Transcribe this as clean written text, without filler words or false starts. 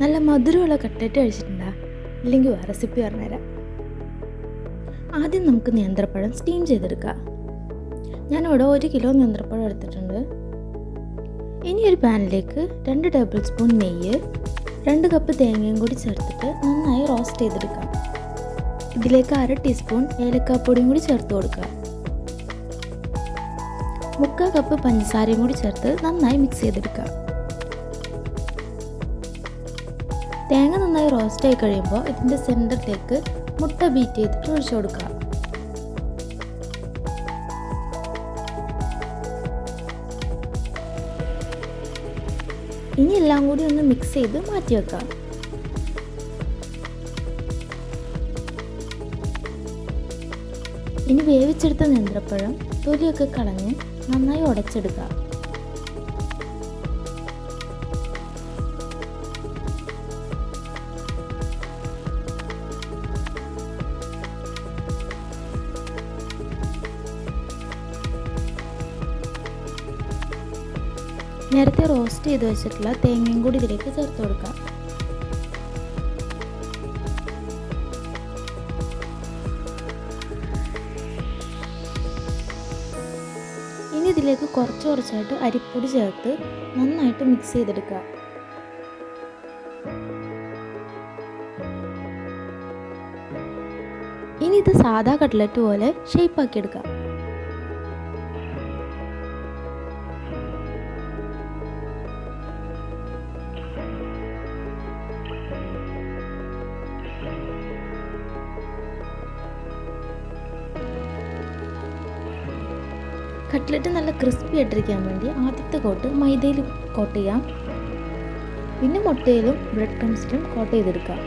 നല്ല മധുരമുള്ള കട്ട്ലറ്റ് കഴിച്ചിട്ടുണ്ടോ? ഇല്ലെങ്കിൽ റെസിപ്പി പറഞ്ഞുതരാം. ആദ്യം നമുക്ക് നേന്ത്രപ്പഴം സ്റ്റീം ചെയ്തെടുക്കാം. ഞാനിവിടെ 1 കിലോ നേന്ത്രപ്പഴം എടുത്തിട്ടുണ്ട്. ഇനി ഒരു പാനിലേക്ക് 2 ടേബിൾ സ്പൂൺ നെയ്യ്, 2 കപ്പ് തേങ്ങയും കൂടി ചേർത്തിട്ട് നന്നായി റോസ്റ്റ് ചെയ്തെടുക്കാം. ഇതിലേക്ക് 1/2 ടീസ്പൂൺ ഏലക്കാപ്പൊടിയും കൂടി ചേർത്ത് കൊടുക്കുക. 3/4 കപ്പ് പഞ്ചസാരയും കൂടി ചേർത്ത് നന്നായി മിക്സ് ചെയ്തെടുക്കുക. തേങ്ങ നന്നായി റോസ്റ്റ് ആയി കഴിയുമ്പോൾ ഇതിൻ്റെ സെൻറ്ററിലേക്ക് മുട്ട ബീറ്റ് ചെയ്തിട്ട് ഒഴിച്ചു കൊടുക്കുക. ഇനി എല്ലാം കൂടി ഒന്ന് മിക്സ് ചെയ്ത് മാറ്റി വെക്കാം. ഇനി വേവിച്ചെടുത്ത നേന്ത്രപ്പഴം തൊലിയൊക്കെ കളഞ്ഞ് നന്നായി ഉടച്ചെടുക്കുക. നേരത്തെ റോസ്റ്റ് ചെയ്ത് വെച്ചിട്ടുള്ള തേങ്ങയും കൂടി ഇതിലേക്ക് ചേർത്ത് കൊടുക്കാം. ഇനി ഇതിലേക്ക് കുറച്ചായിട്ട് അരിപ്പൊടി ചേർത്ത് നന്നായിട്ട് മിക്സ് ചെയ്തെടുക്കുക. ഇനി ഇത് സാധാ കട്ട്ലറ്റ് പോലെ ഷേപ്പാക്കി എടുക്കാം. കട്ട്ലറ്റ് നല്ല ക്രിസ്പി ആയിട്ടിരിക്കാൻ വേണ്ടി ആദ്യത്തെ കോട്ട് മൈദയിൽ കോട്ട് ചെയ്യാം. പിന്നെ മുട്ടയിലും ബ്രെഡ് ക്രംസിലും കോട്ട് ചെയ്തെടുക്കാം.